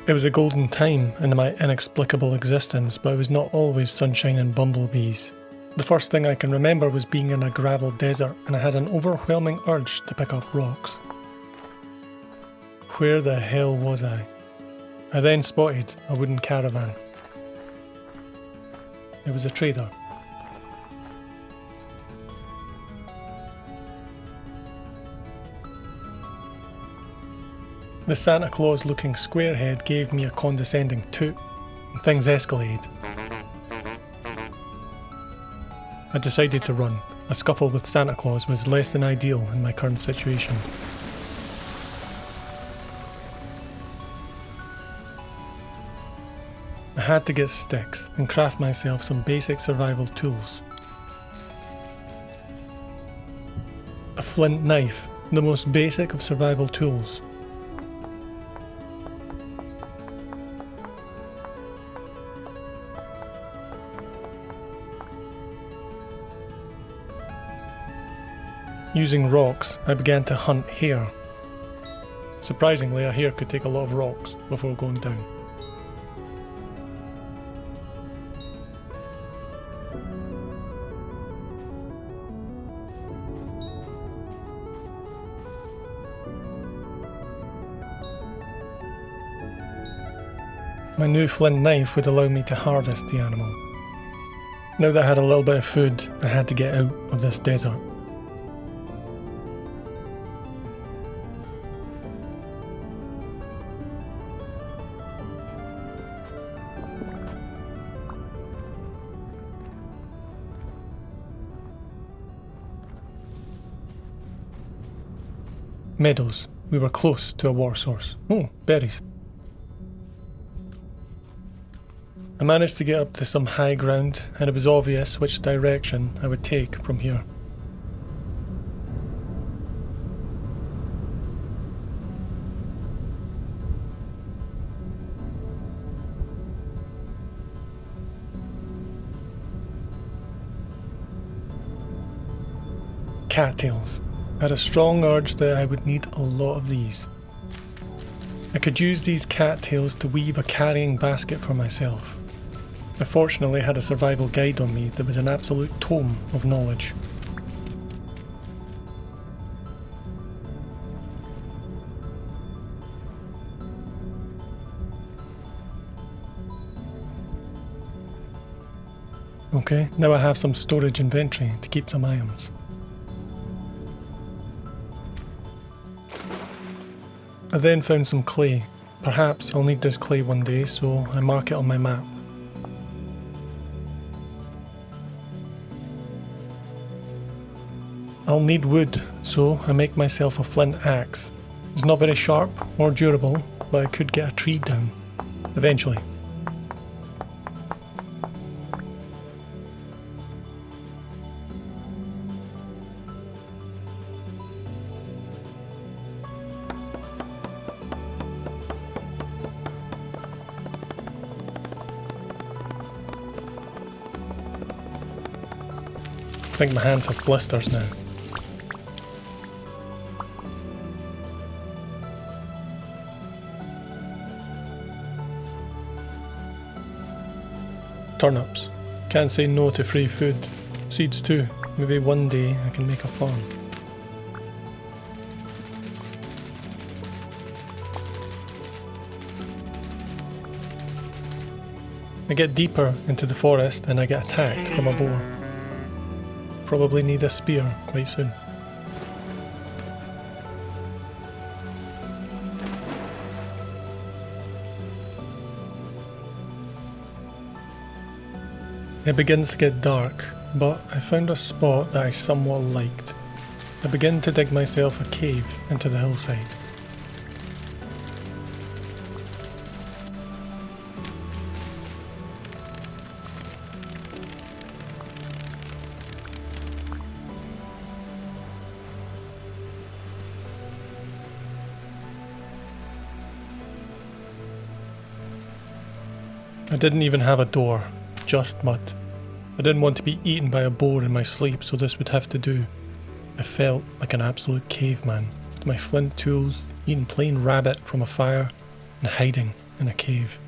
It was a golden time in my inexplicable existence, but it was not always sunshine and bumblebees. The first thing I can remember was being in a gravel desert, and I had an overwhelming urge to pick up rocks. Where the hell was I? I then spotted a wooden caravan. It was a trader. The Santa Claus looking squarehead gave me a condescending toot, and things escalated. I decided to run. A scuffle with Santa Claus was less than ideal in my current situation. I had to get sticks and craft myself some basic survival tools. A flint knife, the most basic of survival tools. Using rocks, I began to hunt hare. Surprisingly, a hare could take a lot of rocks before going down. My new flint knife would allow me to harvest the animal. Now that I had a little bit of food, I had to get out of this desert. Meadows. We were close to a water source. Oh, berries. I managed to get up to some high ground, and it was obvious which direction I would take from here. Cattails. I had a strong urge that I would need a lot of these. I could use these cattails to weave a carrying basket for myself. I fortunately had a survival guide on me that was an absolute tome of knowledge. Okay, now I have some storage inventory to keep some items. I then found some clay. Perhaps I'll need this clay one day, so I mark it on my map. I'll need wood, so I make myself a flint axe. It's not very sharp or durable, but I could get a tree down, eventually. I think my hands have blisters now. Turnips. Can't say no to free food. Seeds too. Maybe one day I can make a farm. I get deeper into the forest and I get attacked from a boar. Probably need a spear quite soon. It begins to get dark, but I found a spot that I somewhat liked. I begin to dig myself a cave into the hillside. I didn't even have a door, just mud. I didn't want to be eaten by a boar in my sleep, so this would have to do. I felt like an absolute caveman, with my flint tools, eating plain rabbit from a fire, and hiding in a cave.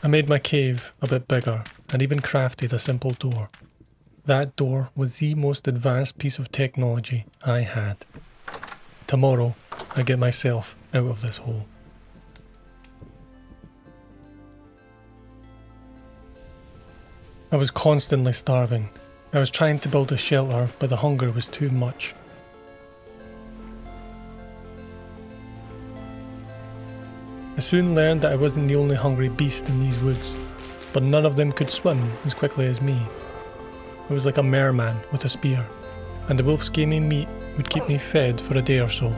I made my cave a bit bigger and even crafted a simple door. That door was the most advanced piece of technology I had. Tomorrow, I get myself out of this hole. I was constantly starving. I was trying to build a shelter, but the hunger was too much. I soon learned that I wasn't the only hungry beast in these woods, but none of them could swim as quickly as me. I was like a merman with a spear, and the wolf's gamey meat would keep me fed for a day or so.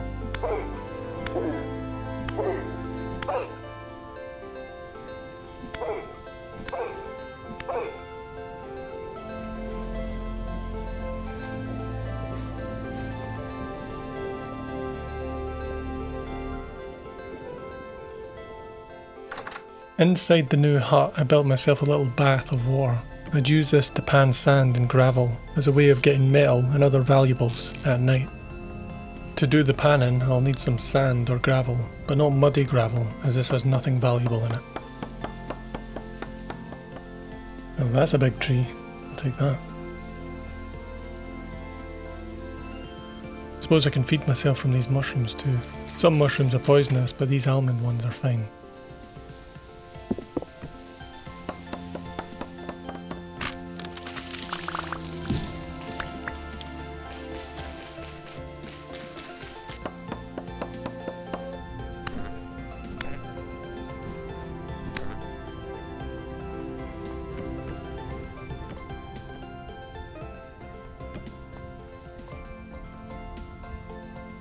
Inside the new hut, I built myself a little bath of water. I'd use this to pan sand and gravel as a way of getting metal and other valuables at night. To do the panning, I'll need some sand or gravel, but not muddy gravel, as this has nothing valuable in it. Oh, that's a big tree. I'll take that. I suppose I can feed myself from these mushrooms too. Some mushrooms are poisonous, but these almond ones are fine.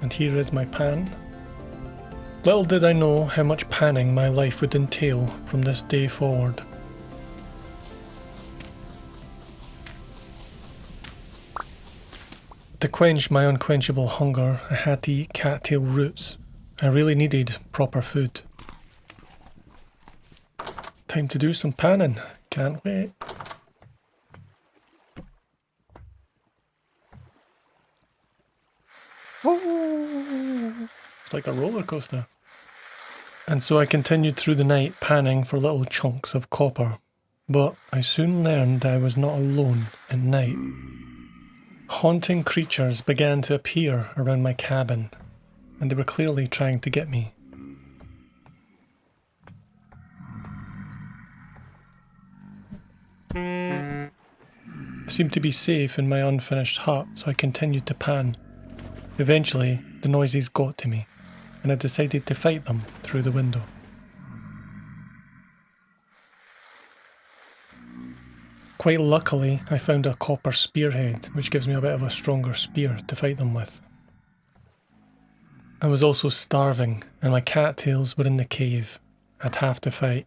And here is my pan. Little did I know how much panning my life would entail from this day forward. To quench my unquenchable hunger, I had to eat cattail roots. I really needed proper food. Time to do some panning. Can't wait. It's like a roller coaster. And so I continued through the night panning for little chunks of copper. But I soon learned I was not alone at night. Haunting creatures began to appear around my cabin, and they were clearly trying to get me. I seemed to be safe in my unfinished hut, so I continued to pan. Eventually, the noises got to me, and I decided to fight them through the window. Quite luckily, I found a copper spearhead, which gives me a bit of a stronger spear to fight them with. I was also starving, and my cattails were in the cave. I'd have to fight.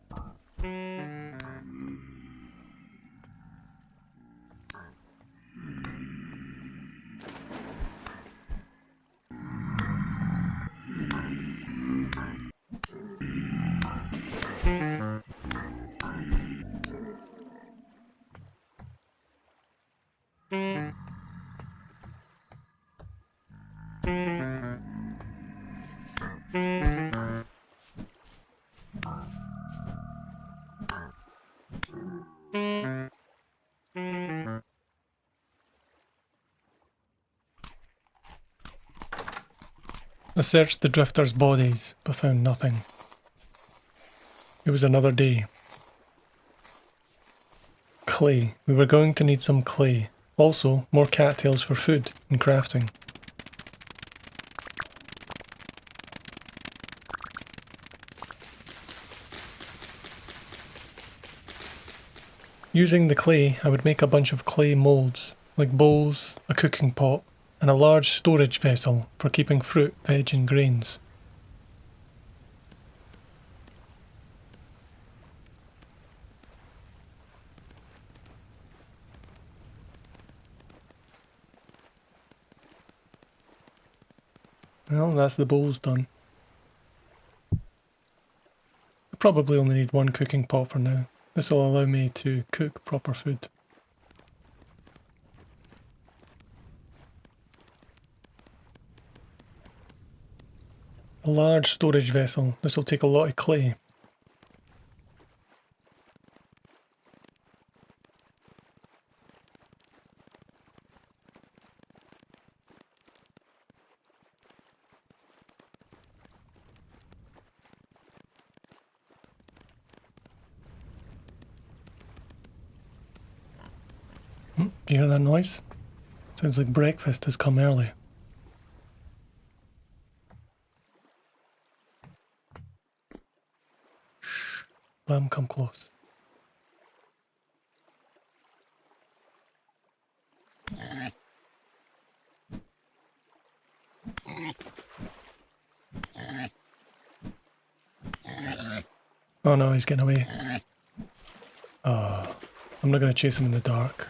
I searched the drifters' bodies, but found nothing. It was another day. Clay. We were going to need some clay. Also, more cattails for food and crafting. Using the clay, I would make a bunch of clay molds, like bowls, a cooking pot, and a large storage vessel for keeping fruit, veg and grains. Well, that's the bowls done. I probably only need one cooking pot for now. This will allow me to cook proper food. A large storage vessel. This will take a lot of clay. Do you hear that noise? Sounds like breakfast has come early. Shh. Let him come close. Oh no, he's getting away. Oh, I'm not going to chase him in the dark.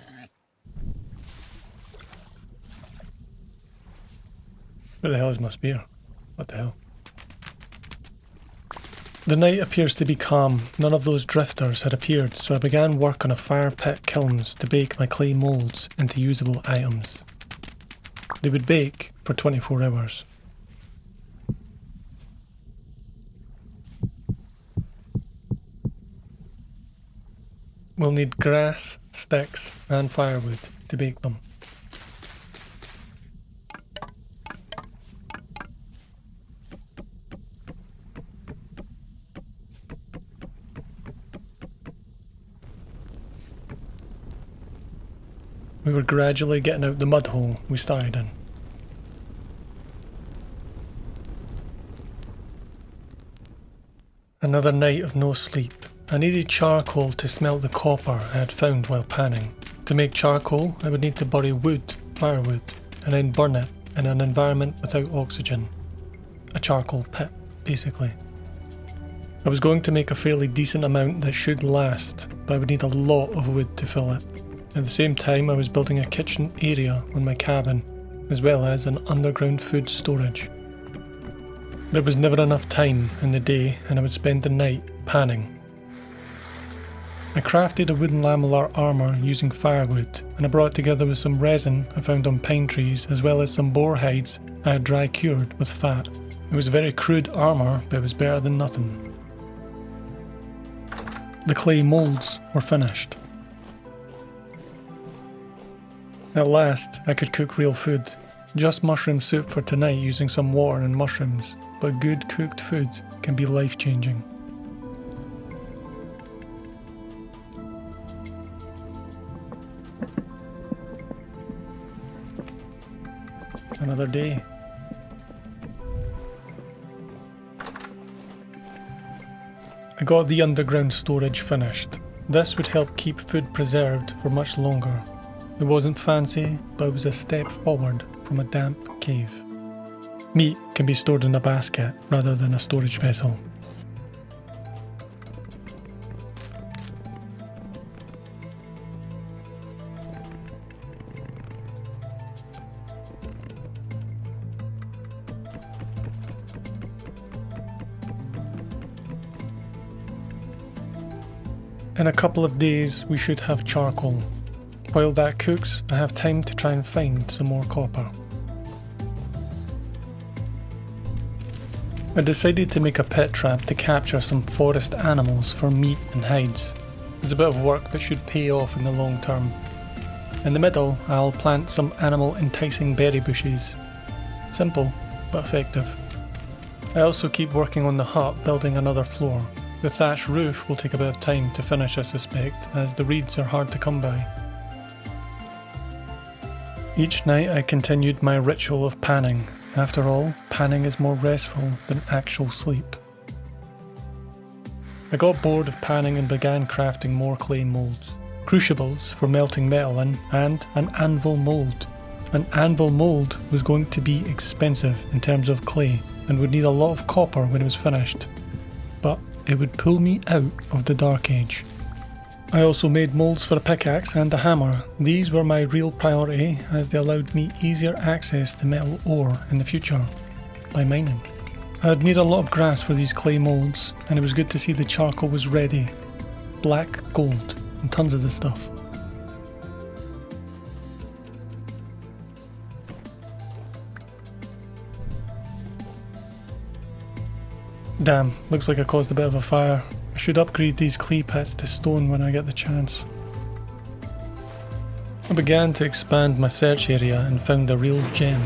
Where the hell is my spear? What the hell? The night appears to be calm. None of those drifters had appeared, so I began work on a fire pit kilns to bake my clay moulds into usable items. They would bake for 24 hours. We'll need grass, sticks, and firewood to bake them. We were gradually getting out the mud hole we started in. Another night of no sleep. I needed charcoal to smelt the copper I had found while panning. To make charcoal, I would need to bury wood, firewood, and then burn it in an environment without oxygen. A charcoal pit, basically. I was going to make a fairly decent amount that should last, but I would need a lot of wood to fill it. At the same time, I was building a kitchen area on my cabin, as well as an underground food storage. There was never enough time in the day, and I would spend the night panning. I crafted a wooden lamellar armour using firewood, and I brought it together with some resin I found on pine trees, as well as some boar hides I had dry cured with fat. It was very crude armour, but it was better than nothing. The clay moulds were finished. At last, I could cook real food. Just mushroom soup for tonight using some water and mushrooms, but good cooked food can be life-changing. Another day. I got the underground storage finished. This would help keep food preserved for much longer. It wasn't fancy, but it was a step forward from a damp cave. Meat can be stored in a basket rather than a storage vessel. In a couple of days, we should have charcoal. While that cooks, I have time to try and find some more copper. I decided to make a pit trap to capture some forest animals for meat and hides. It's a bit of work but should pay off in the long term. In the middle, I'll plant some animal enticing berry bushes. Simple, but effective. I also keep working on the hut, building another floor. The thatch roof will take a bit of time to finish, I suspect, as the reeds are hard to come by. Each night I continued my ritual of panning. After all, panning is more restful than actual sleep. I got bored of panning and began crafting more clay moulds. Crucibles for melting metal in, and an anvil mould. An anvil mould was going to be expensive in terms of clay and would need a lot of copper when it was finished. But it would pull me out of the Dark Age. I also made moulds for a pickaxe and a hammer. These were my real priority as they allowed me easier access to metal ore in the future. by mining. I'd need a lot of grass for these clay molds, and it was good to see the charcoal was ready. Black gold, and tons of this stuff. Damn, looks like I caused a bit of a fire. I should upgrade these clay pits to stone when I get the chance. I began to expand my search area and found a real gem: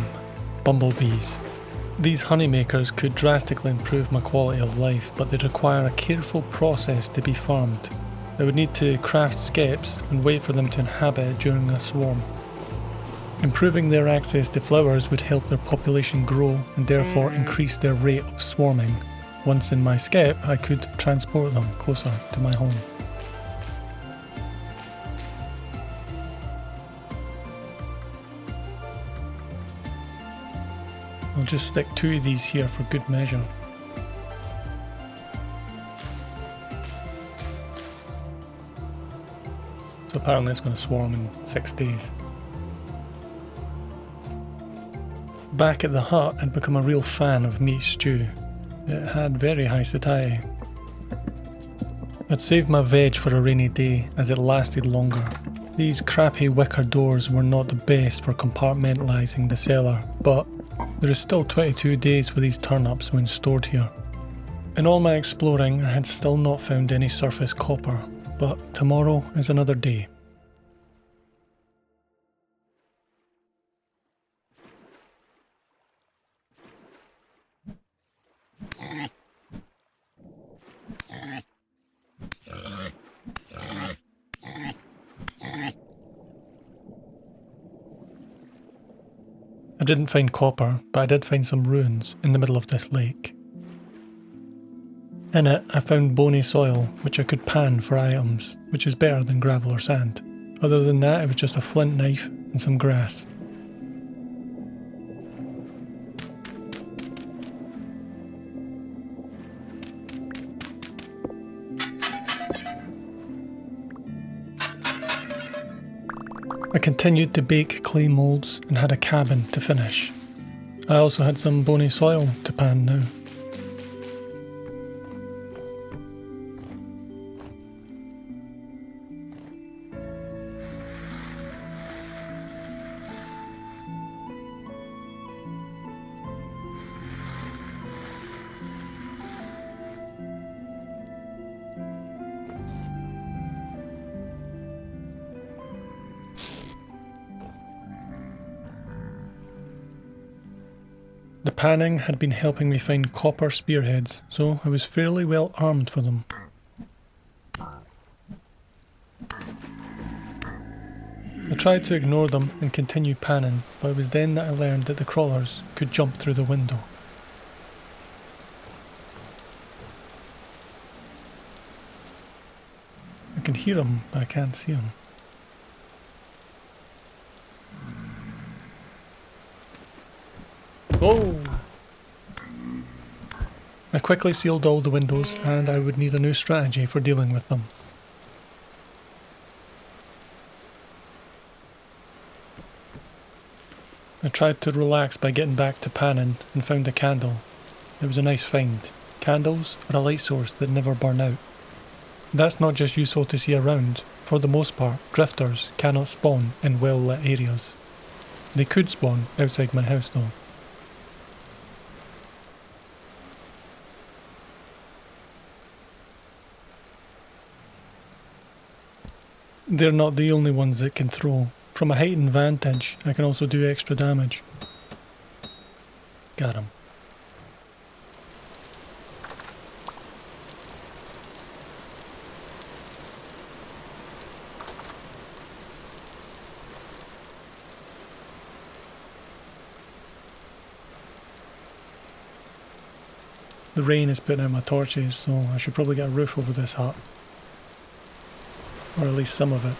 bumblebees. These honeymakers could drastically improve my quality of life, but they'd require a careful process to be farmed. I would need to craft skeps and wait for them to inhabit it during a swarm. Improving their access to flowers would help their population grow and therefore increase their rate of swarming. Once in my skep, I could transport them closer to my home. I'll just stick 2 of these here for good measure. So apparently it's going to swarm in 6 days. Back at the hut, I'd become a real fan of meat stew. It had very high satiety. I'd saved my veg for a rainy day as it lasted longer. These crappy wicker doors were not the best for compartmentalising the cellar, but there is still 22 days for these turnips when stored here. In all my exploring, I had still not found any surface copper, but tomorrow is another day. I didn't find copper, but I did find some ruins in the middle of this lake. In it, I found bony soil, which I could pan for items, which is better than gravel or sand. Other than that, it was just a flint knife and some grass. I continued to bake clay molds and had a cabin to finish. I also had some bony soil to pan now. The panning had been helping me find copper spearheads, so I was fairly well armed for them. I tried to ignore them and continue panning, but it was then that I learned that the crawlers could jump through the window. I can hear them, but I can't see them. Oh! I quickly sealed all the windows, and I would need a new strategy for dealing with them. I tried to relax by getting back to panning and found a candle. It was a nice find. Candles are a light source that never burn out. That's not just useful to see around. For the most part, drifters cannot spawn in well-lit areas. They could spawn outside my house though. They're not the only ones that can throw. From a heightened vantage, I can also do extra damage. Got him. The rain is putting out my torches, so I should probably get a roof over this hut. Or at least some of it.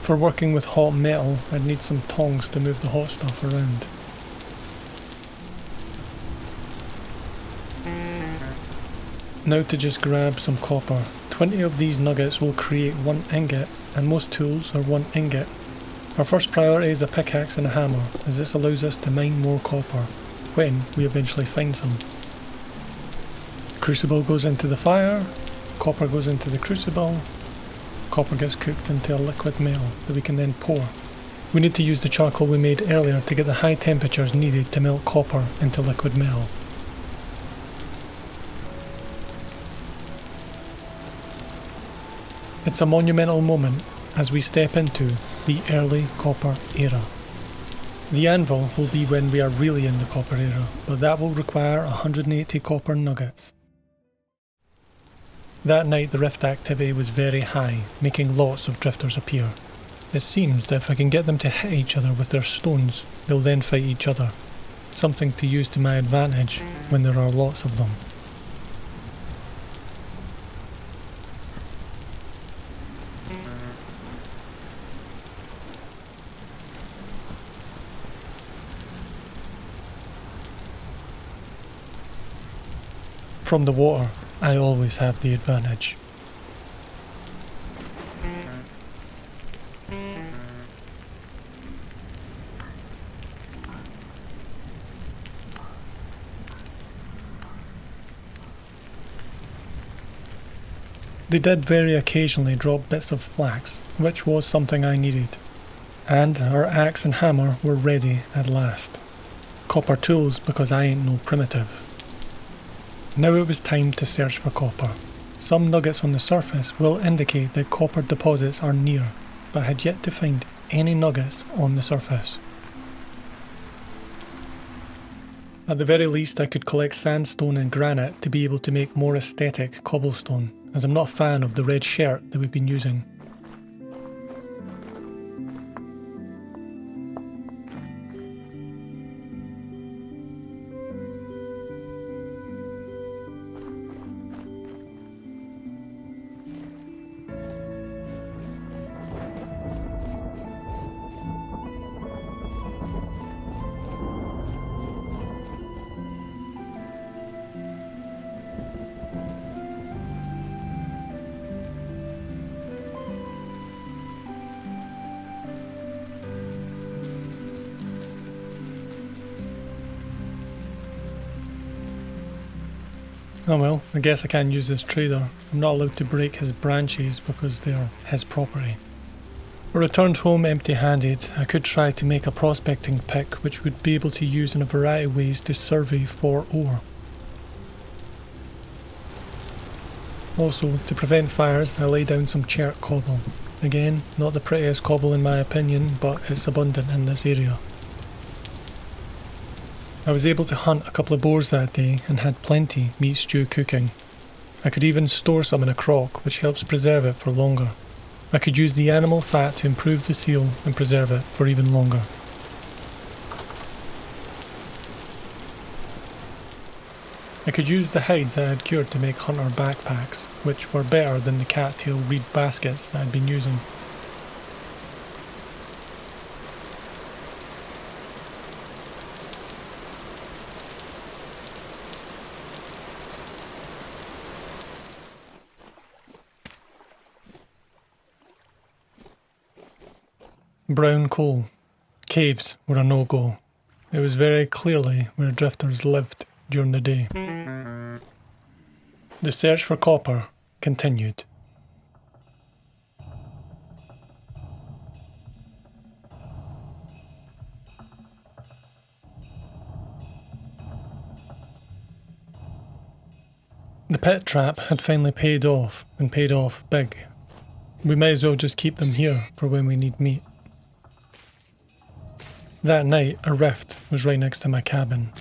For working with hot metal, I'd need some tongs to move the hot stuff around. Now to just grab some copper. 20 of these nuggets will create 1 ingot, and most tools are 1 ingot. Our first priority is a pickaxe and a hammer, as this allows us to mine more copper, when we eventually find some. Crucible goes into the fire, copper goes into the crucible, copper gets cooked into a liquid metal that we can then pour. We need to use the charcoal we made earlier to get the high temperatures needed to melt copper into liquid metal. It's a monumental moment as we step into the early copper era. The anvil will be when we are really in the copper era, but that will require 180 copper nuggets. That night the rift activity was very high, making lots of drifters appear. It seems that if I can get them to hit each other with their stones, they'll then fight each other. Something to use to my advantage when there are lots of them. From the water, I always have the advantage. They did very occasionally drop bits of flax, which was something I needed. And our axe and hammer were ready at last. Copper tools because I ain't no primitive. Now it was time to search for copper. Some nuggets on the surface will indicate that copper deposits are near, but I had yet to find any nuggets on the surface. At the very least I could collect sandstone and granite to be able to make more aesthetic cobblestone, as I'm not a fan of the red shirt that we've been using. Oh well, I guess I can't use this trader. I'm not allowed to break his branches because they're his property. I returned home empty-handed. I could try to make a prospecting pick which would be able to use in a variety of ways to survey for ore. Also, to prevent fires, I lay down some chert cobble. Again, not the prettiest cobble in my opinion, but it's abundant in this area. I was able to hunt a couple of boars that day and had plenty meat stew cooking. I could even store some in a crock, which helps preserve it for longer. I could use the animal fat to improve the seal and preserve it for even longer. I could use the hides I had cured to make hunter backpacks, which were better than the cattail reed baskets that I'd been using. Brown coal. Caves were a no-go. It was very clearly where drifters lived during the day. The search for copper continued. The pit trap had finally paid off, and paid off big. We may as well just keep them here for when we need meat. That night, a rift was right next to my cabin.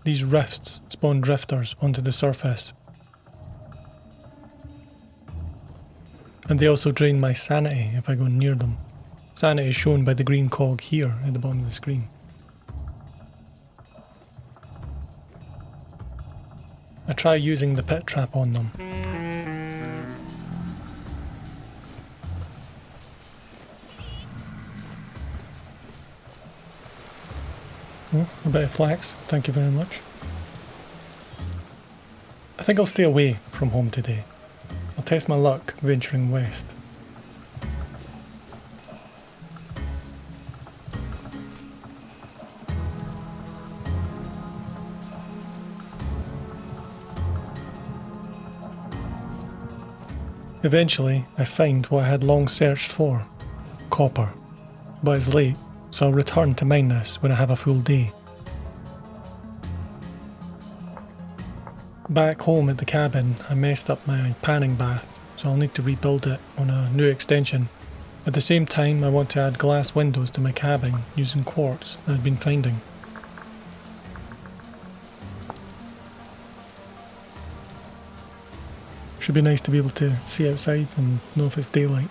These rifts spawn drifters onto the surface. And they also drain my sanity if I go near them. Sanity is shown by the green cog here at the bottom of the screen. I try using the pit trap on them. Oh, a bit of flax, thank you very much. I think I'll stay away from home today. I'll test my luck venturing west. Eventually, I find what I had long searched for, copper. But it's late, so I'll return to mine this when I have a full day. Back home at the cabin, I messed up my panning bath, so I'll need to rebuild it on a new extension. At the same time, I want to add glass windows to my cabin using quartz that I've been finding. Should be nice to be able to see outside and know if it's daylight.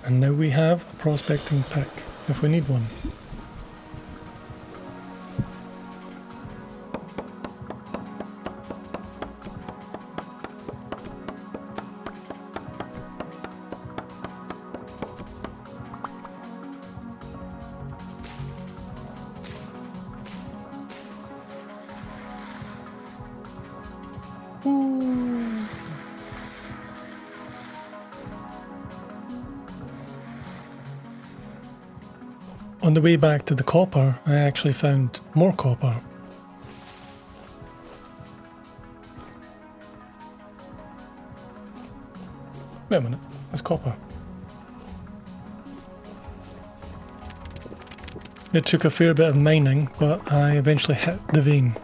And now we have a prospecting pick, if we need one. On the way back to the copper, I actually found more copper. Wait a minute, that's copper. It took a fair bit of mining, but I eventually hit the vein.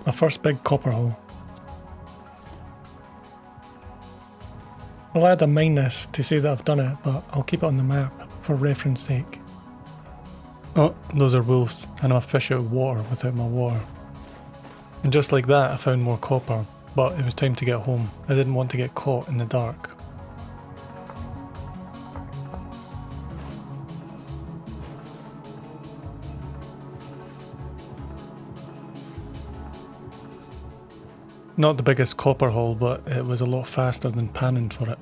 My first big copper hole. I'll add a minus to say that I've done it, but I'll keep it on the map for reference sake. Oh, those are wolves, and I'm a fish out of water without my water. And just like that, I found more copper, but it was time to get home. I didn't want to get caught in the dark. Not the biggest copper haul, but it was a lot faster than panning for it.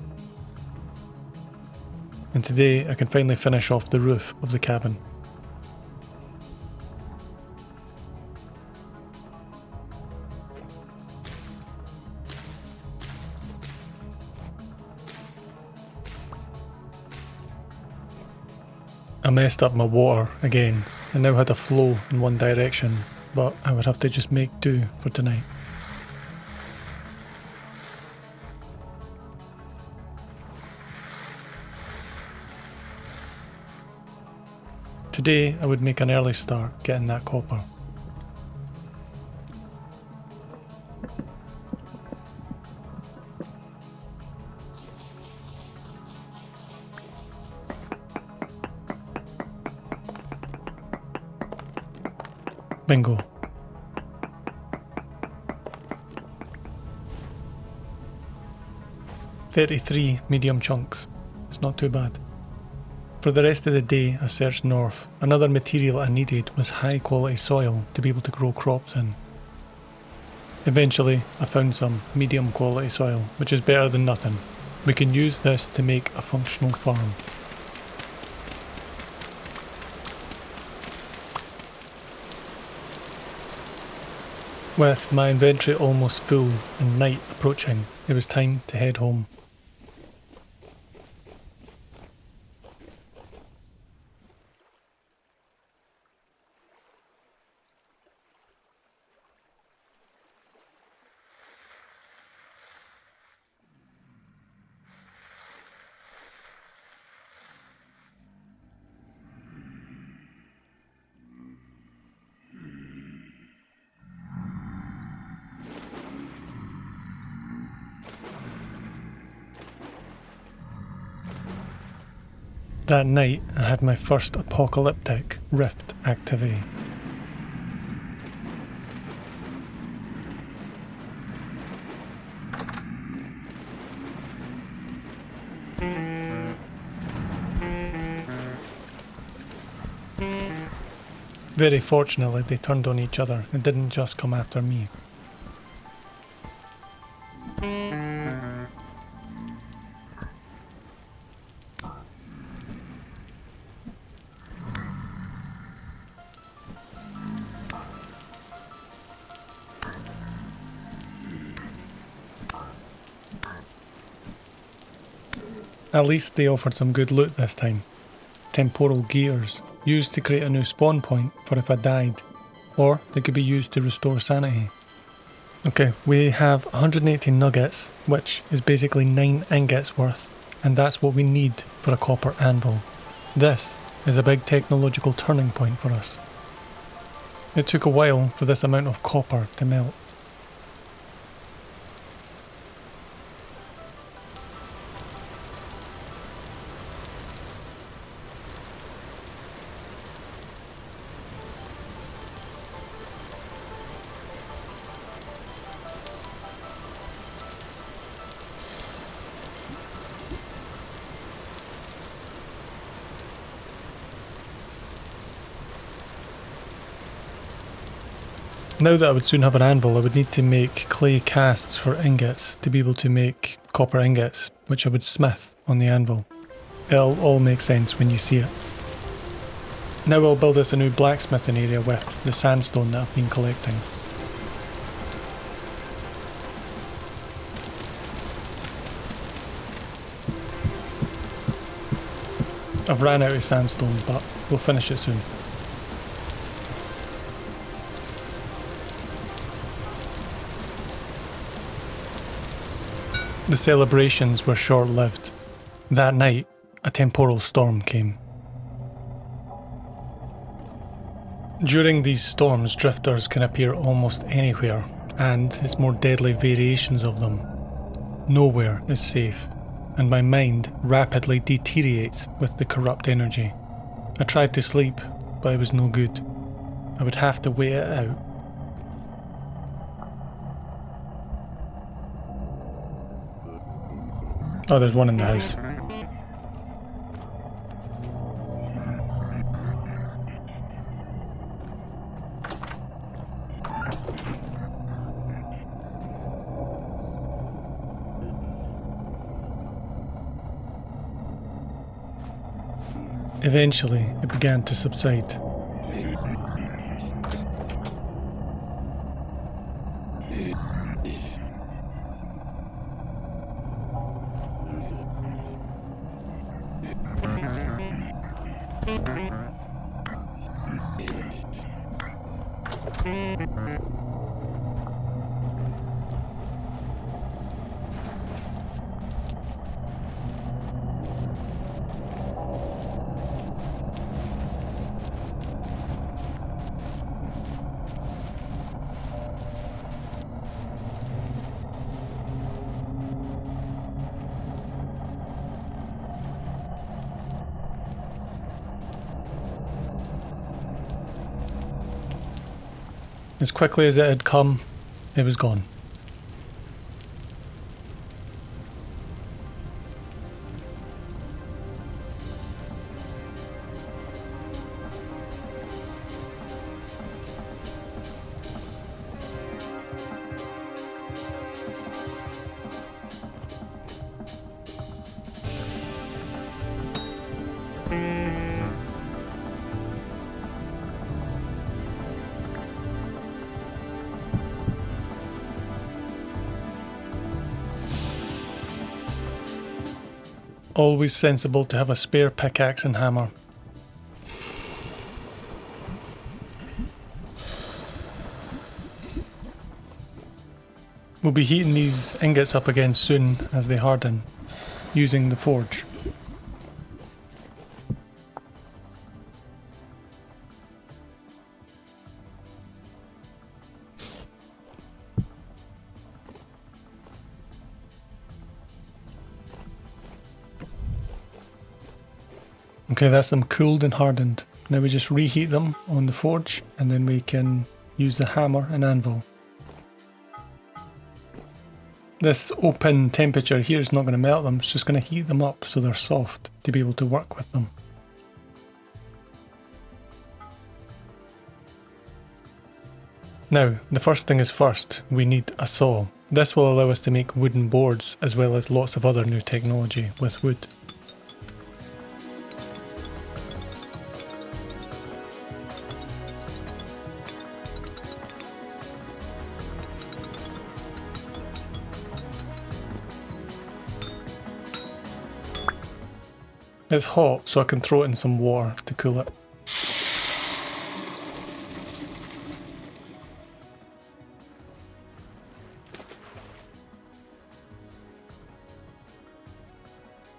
And today I can finally finish off the roof of the cabin. I messed up my water again. I now had a flow in one direction, but I would have to just make do for tonight. Today I would make an early start getting that copper. Bingo. "33 medium chunks. It's not too bad. For the rest of the day I searched north. Another material I needed was high quality soil to be able to grow crops in. Eventually I found some medium quality soil, which is better than nothing. We can use this to make a functional farm. With my inventory almost full and night approaching, it was time to head home. That night, I had my first apocalyptic rift activity. Very fortunately, they turned on each other and didn't just come after me. At least they offered some good loot this time. Temporal gears, used to create a new spawn point for if I died, or they could be used to restore sanity. Okay, we have 180 nuggets, which is basically 9 ingots worth, and that's what we need for a copper anvil. This is a big technological turning point for us. It took a while for this amount of copper to melt. Now that I would soon have an anvil, I would need to make clay casts for ingots to be able to make copper ingots, which I would smith on the anvil. It'll all make sense when you see it. Now I'll build us a new blacksmithing area with the sandstone that I've been collecting. I've ran out of sandstone, but we'll finish it soon. The celebrations were short-lived. That night, a temporal storm came. During these storms, drifters can appear almost anywhere, and it's more deadly variations of them. Nowhere is safe, and my mind rapidly deteriorates with the corrupt energy. I tried to sleep, but it was no good. I would have to wait it out. Oh, there's one in the house. Eventually, it began to subside. As quickly as it had come, it was gone. Always sensible to have a spare pickaxe and hammer. We'll be heating these ingots up again soon as they harden, using the forge. Okay, that's them cooled and hardened. Now we just reheat them on the forge and then we can use the hammer and anvil. This open temperature here is not going to melt them, it's just going to heat them up so they're soft to be able to work with them. Now, the first thing is first, we need a saw. This will allow us to make wooden boards as well as lots of other new technology with wood. It's hot, so I can throw it in some water to cool it.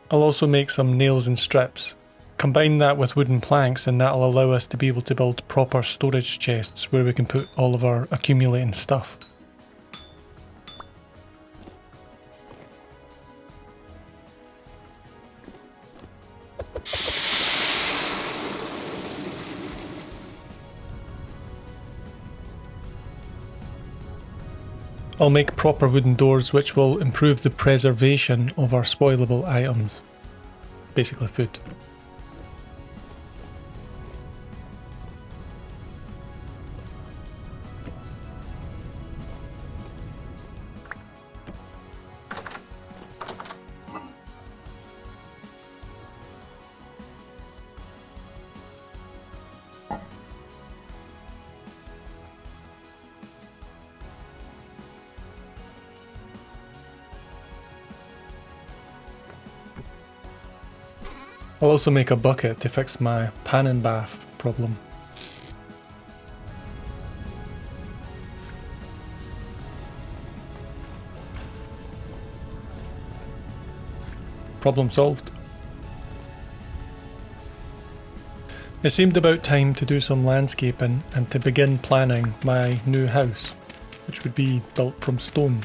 I'll also make some nails and strips. Combine that with wooden planks and that'll allow us to be able to build proper storage chests where we can put all of our accumulating stuff. I'll make proper wooden doors which will improve the preservation of our spoilable items. Basically food. I'll also make a bucket to fix my pan and bath problem. Problem solved. It seemed about time to do some landscaping and to begin planning my new house, which would be built from stone.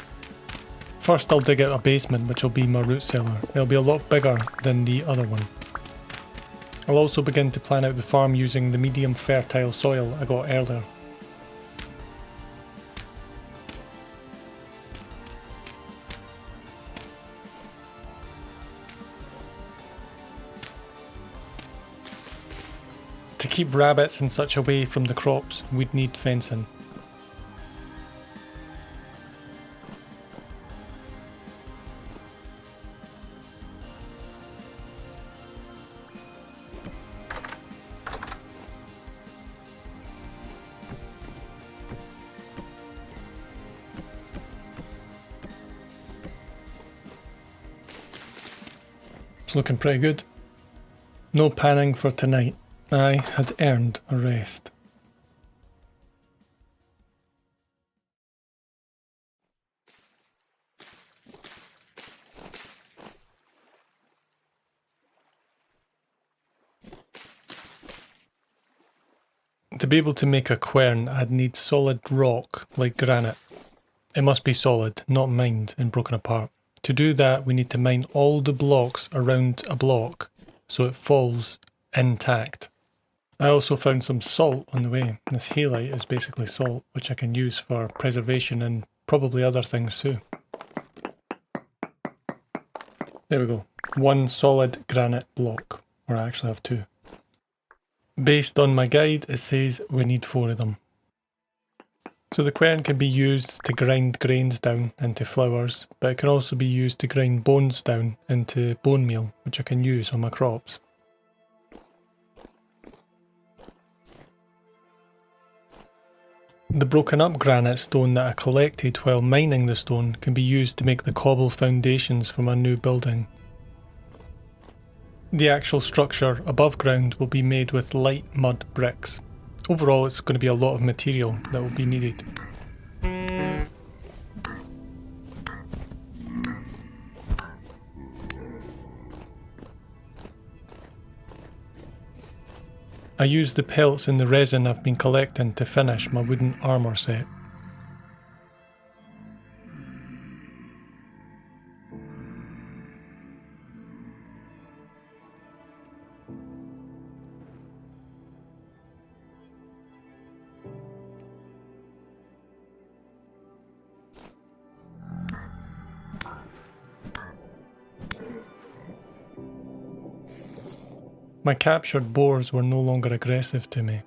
First I'll dig out a basement which will be my root cellar. It'll be a lot bigger than the other one. I'll also begin to plan out the farm using the medium fertile soil I got earlier. To keep rabbits and such away from the crops, we'd need fencing. It's looking pretty good. No panning for tonight. I had earned a rest. To be able to make a quern, I'd need solid rock, like granite. It must be solid, not mined and broken apart. To do that, we need to mine all the blocks around a block, so it falls intact. I also found some salt on the way. This halite is basically salt, which I can use for preservation and probably other things too. There we go. One solid granite block, or I actually have two. Based on my guide, it says we need 4 of them. So the quern can be used to grind grains down into flours, but it can also be used to grind bones down into bone meal, which I can use on my crops. The broken up granite stone that I collected while mining the stone can be used to make the cobble foundations for my new building. The actual structure above ground will be made with light mud bricks. Overall, it's going to be a lot of material that will be needed. I used the pelts and the resin I've been collecting to finish my wooden armour set. My captured boars were no longer aggressive to me.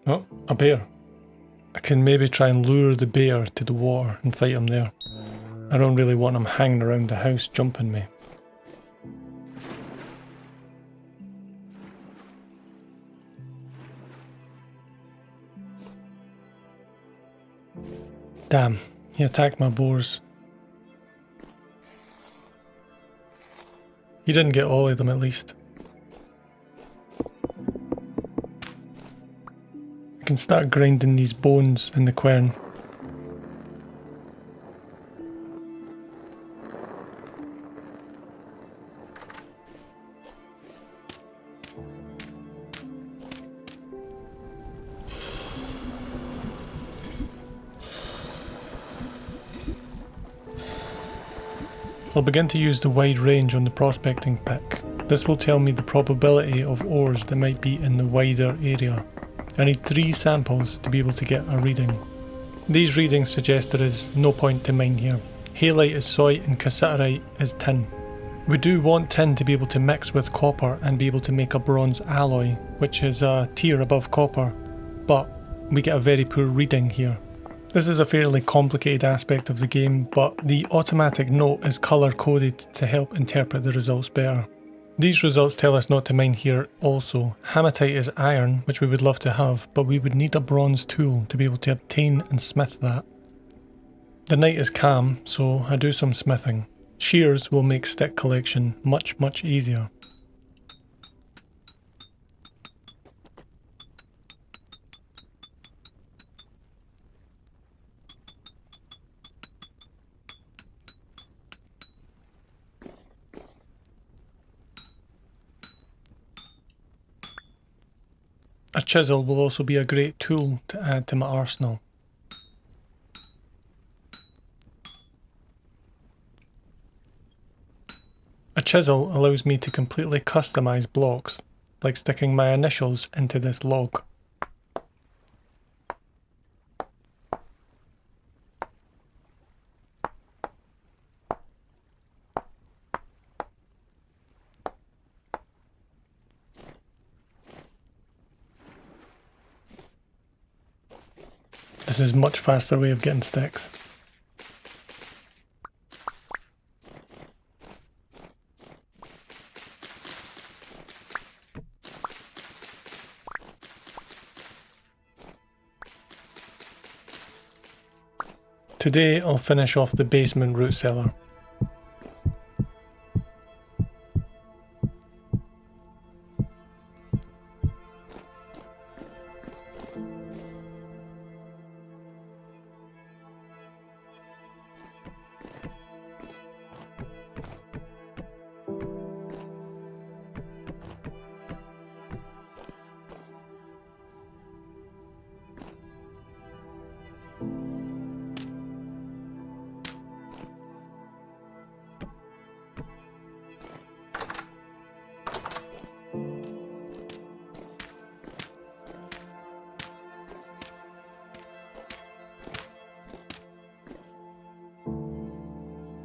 Oh, a bear. I can maybe try and lure the bear to the water and fight him there. I don't really want him hanging around the house jumping me. Damn, he attacked my boars. He didn't get all of them at least. I can start grinding these bones in the quern. I'll begin to use the wide range on the prospecting pick. This will tell me the probability of ores that might be in the wider area. I need 3 samples to be able to get a reading. These readings suggest there is no point to mine here. Halite is soy and cassiterite is tin. We do want tin to be able to mix with copper and be able to make a bronze alloy, which is a tier above copper, but we get a very poor reading here. This is a fairly complicated aspect of the game, but the automatic note is colour coded to help interpret the results better. These results tell us not to mine here also. Hematite is iron, which we would love to have, but we would need a bronze tool to be able to obtain and smith that. The night is calm, so I do some smithing. Shears will make stick collection much easier. A chisel will also be a great tool to add to my arsenal. A chisel allows me to completely customize blocks, like sticking my initials into this log. This is a much faster way of getting sticks. Today I'll finish off the basement root cellar.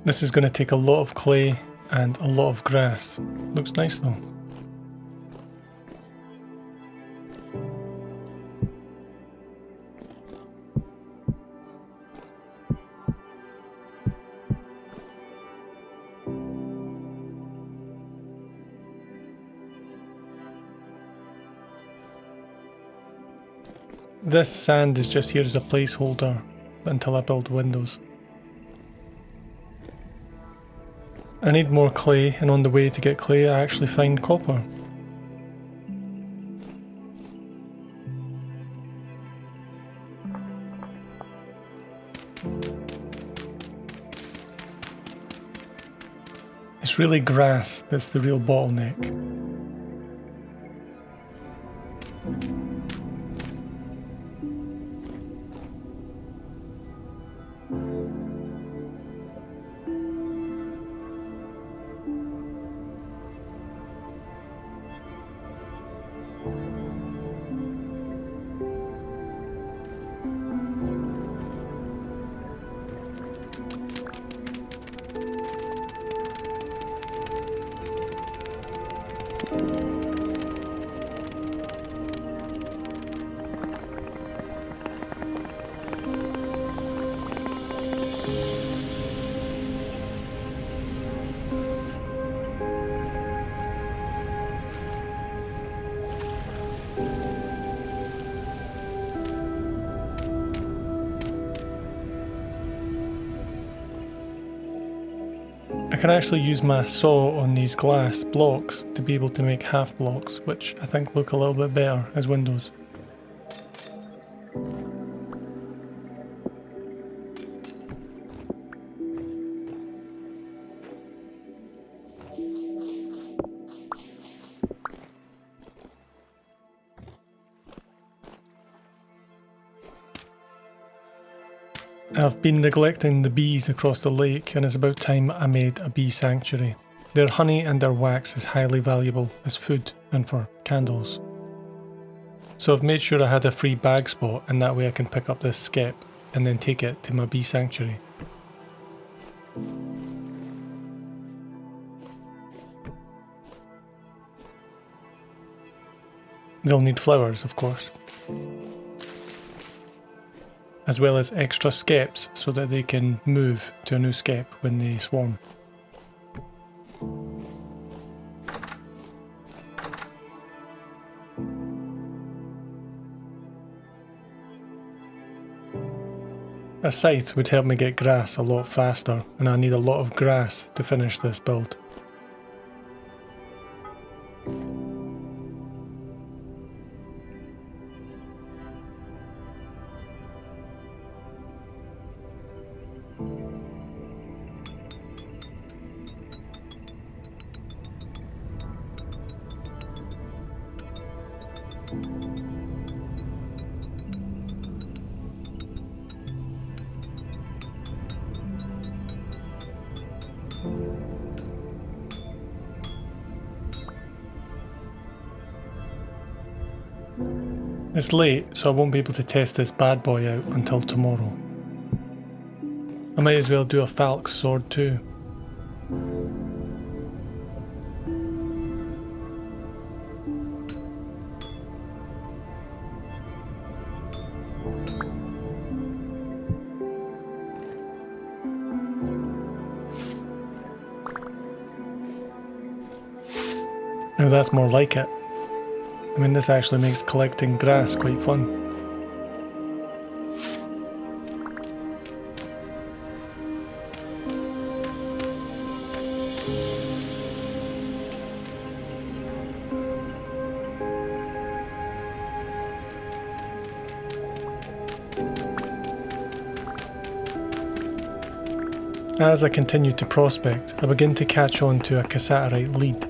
This is going to take a lot of clay and a lot of grass. Looks nice though. This sand is just here as a placeholder until I build windows. I need more clay, and on the way to get clay I actually find copper. It's really grass that's the real bottleneck. can actually use my saw on these glass blocks to be able to make half blocks, which I think look a little bit better as windows. I've been neglecting the bees across the lake, and it's about time I made a bee sanctuary. Their honey and their wax is highly valuable as food and for candles. So I've made sure I had a free bag spot, and that way I can pick up this skep and then take it to my bee sanctuary. They'll need flowers, of course, as well as extra skeps so that they can move to a new skep when they swarm. A scythe would help me get grass a lot faster, and I need a lot of grass to finish this build. It's late, so I won't be able to test this bad boy out until tomorrow. I might as well do a falx sword too. Now that's more like it. I mean, this actually makes collecting grass quite fun. As I continue to prospect, I begin to catch on to a cassiterite lead.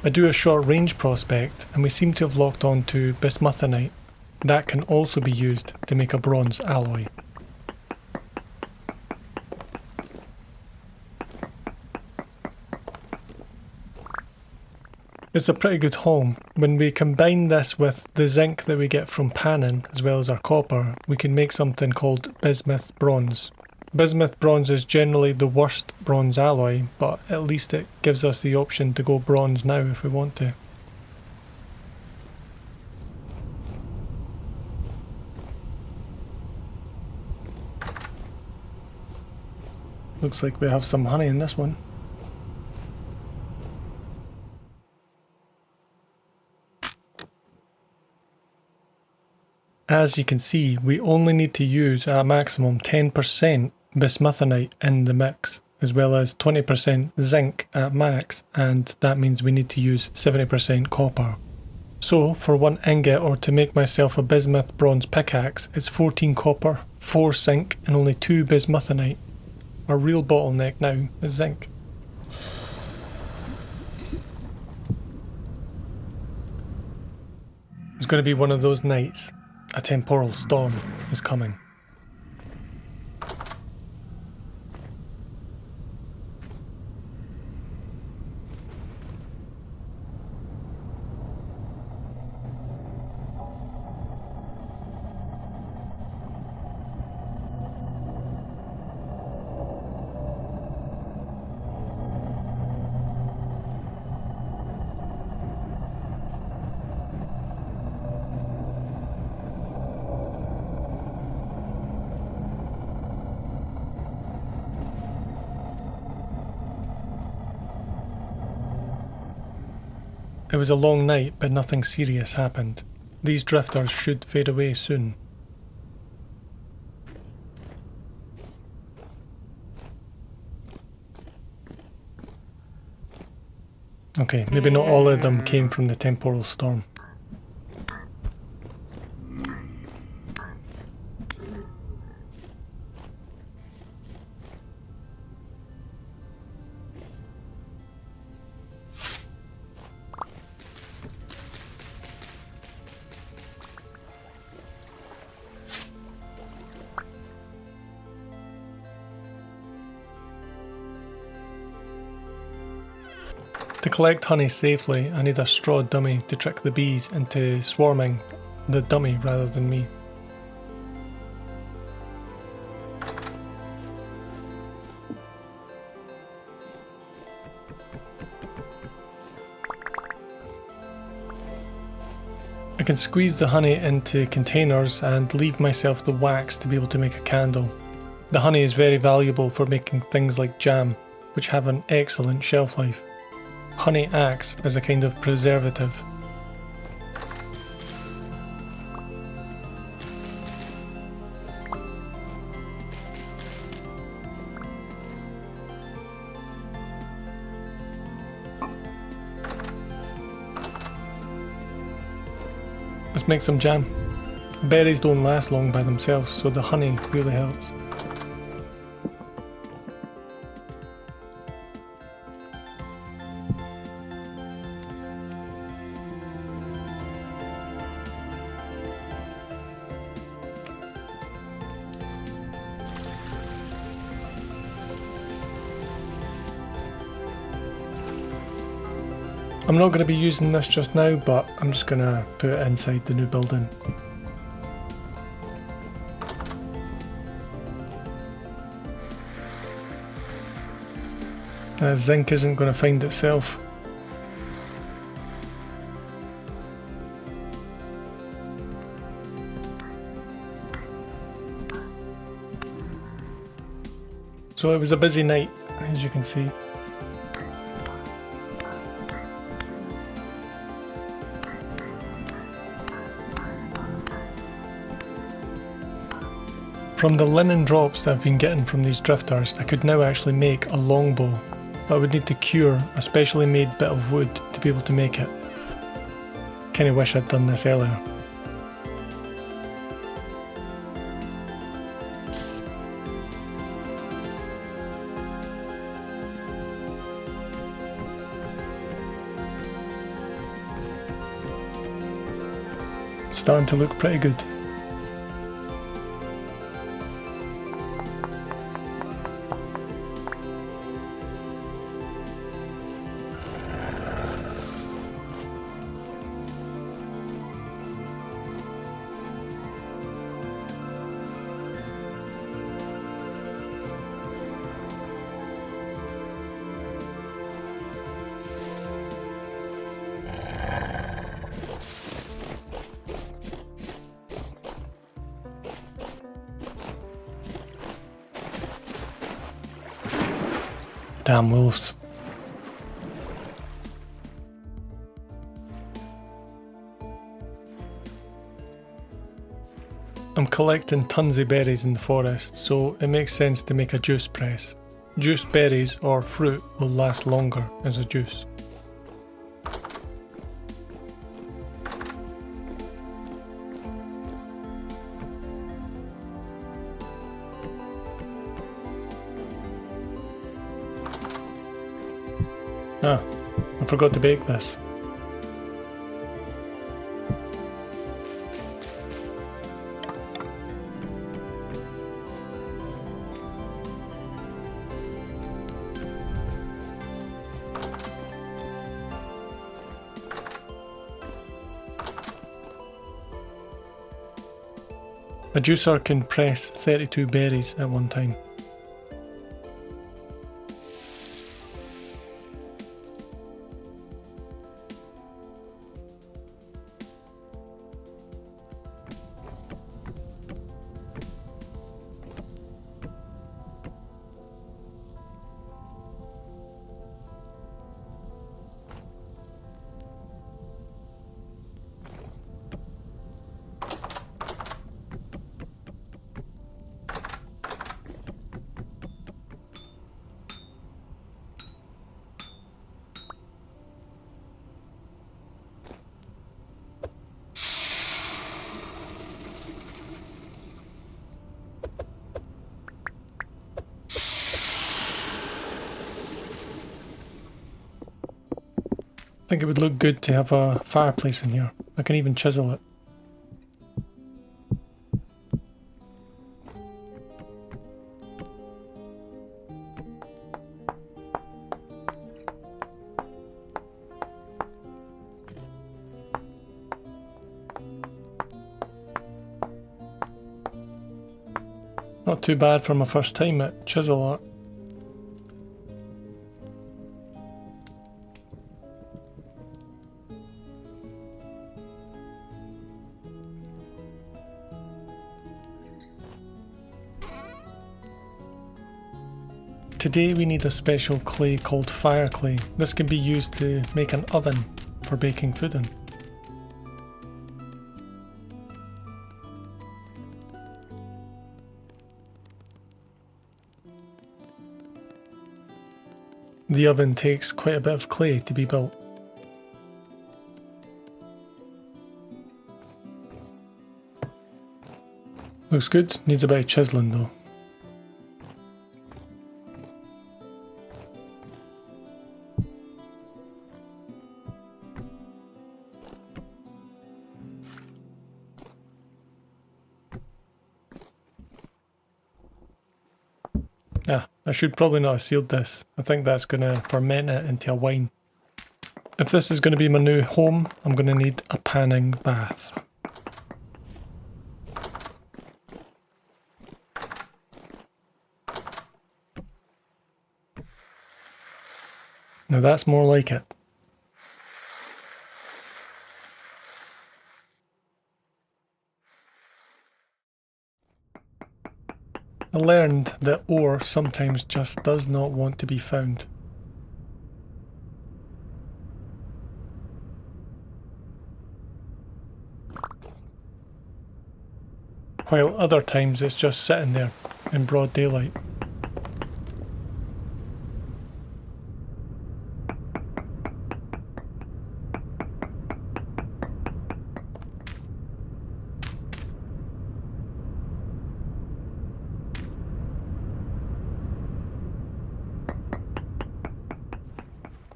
I do a short range prospect, and we seem to have locked on to bismuthinite. That can also be used to make a bronze alloy. It's a pretty good home. When we combine this with the zinc that we get from panning, as well as our copper, we can make something called bismuth bronze. Bismuth bronze is generally the worst bronze alloy, but at least it gives us the option to go bronze now if we want to. Looks like we have some honey in this one. As you can see, we only need to use a maximum 10% bismuthinite in the mix, as well as 20% zinc at max, and that means we need to use 70% copper. So, for 1 ingot, or to make myself a bismuth bronze pickaxe, it's 14 copper, 4 zinc, and only 2 bismuthinite. Our real bottleneck now is zinc. It's going to be one of those nights. A temporal storm is coming. It was a long night, but nothing serious happened. These drifters should fade away soon. Okay, maybe not all of them came from the temporal storm. To collect honey safely, I need a straw dummy to trick the bees into swarming the dummy rather than me. I can squeeze the honey into containers and leave myself the wax to be able to make a candle. The honey is very valuable for making things like jam, which have an excellent shelf life. Honey acts as a kind of preservative. Let's make some jam. Berries don't last long by themselves, so the honey really helps. I'm not going to be using this just now, but I'm just going to put it inside the new building. Zinc isn't going to find itself. So it was a busy night, as you can see. From the linen drops that I've been getting from these drifters, I could now actually make a longbow, but I would need to cure a specially made bit of wood to be able to make it. Kinda wish I'd done this earlier. It's starting to look pretty good. Damn wolves. I'm collecting tons of berries in the forest, so it makes sense to make a juice press. Juiced berries or fruit will last longer as a juice. Ah, I forgot to bake this. A juicer can press 32 berries at one time. I think it would look good to have a fireplace in here. I can even chisel it. Not too bad for my first time at chisel art. Today we need a special clay called fire clay. This can be used to make an oven for baking food in. The oven takes quite a bit of clay to be built. Looks good, needs a bit of chiselling though. I should probably not have sealed this. I think that's going to ferment it into a wine. If this is going to be my new home, I'm going to need a panning bath. Now that's more like it. I learned that ore sometimes just does not want to be found. While other times it's just sitting there in broad daylight.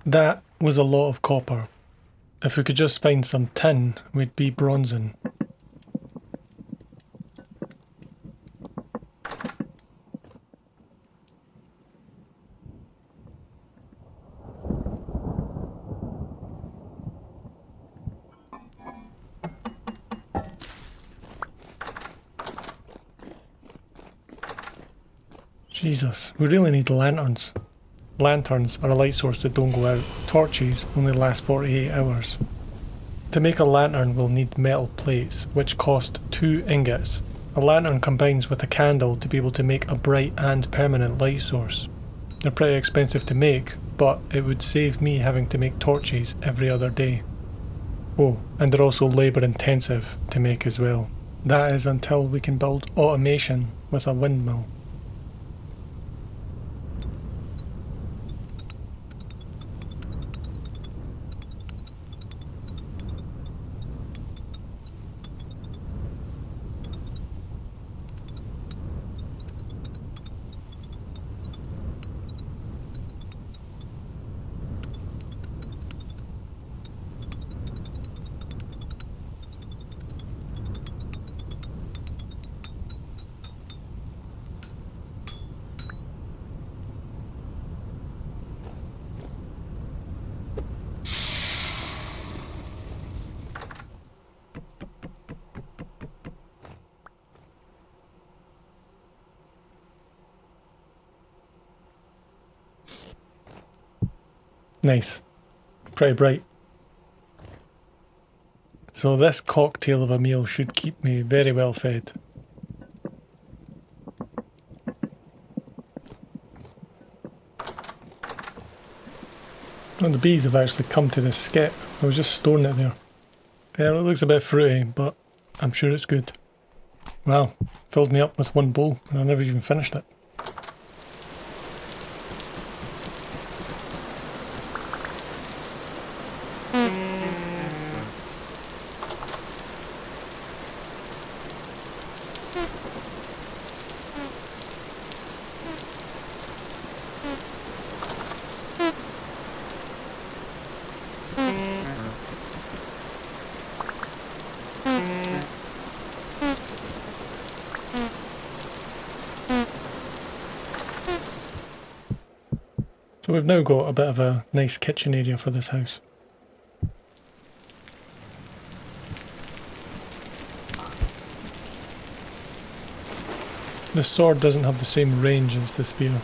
That was a lot of copper. If we could just find some tin, we'd be bronzing. Jesus, we really need lanterns. Lanterns are a light source that don't go out. Torches only last 48 hours. To make a lantern we'll need metal plates, which cost 2 ingots. A lantern combines with a candle to be able to make a bright and permanent light source. They're pretty expensive to make, but it would save me having to make torches every other day. Oh, and they're also labour intensive to make as well. That is until we can build automation with a windmill. Nice. Pretty bright. So this cocktail of a meal should keep me very well fed. And the bees have actually come to this skip. I was just storing it there. Yeah, it looks a bit fruity, but I'm sure it's good. Wow, filled me up with one bowl and I never even finished it. So we've now got a bit of a nice kitchen area for this house. This sword doesn't have the same range as the spear.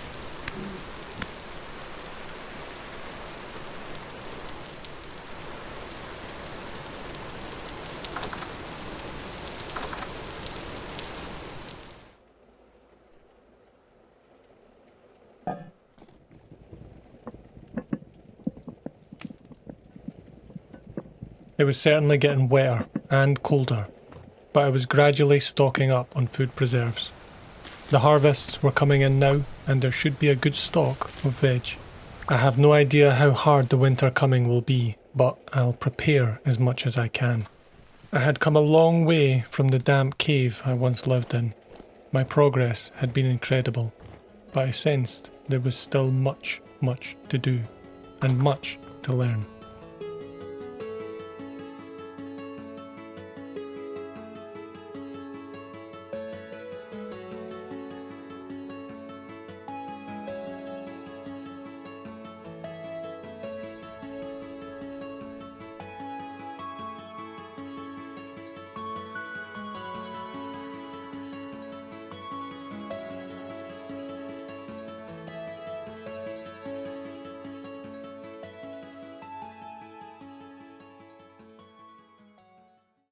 It was certainly getting wetter and colder, but I was gradually stocking up on food preserves. The harvests were coming in now, and there should be a good stock of veg. I have no idea how hard the winter coming will be, but I'll prepare as much as I can. I had come a long way from the damp cave I once lived in. My progress had been incredible, but I sensed there was still much to do, and much to learn.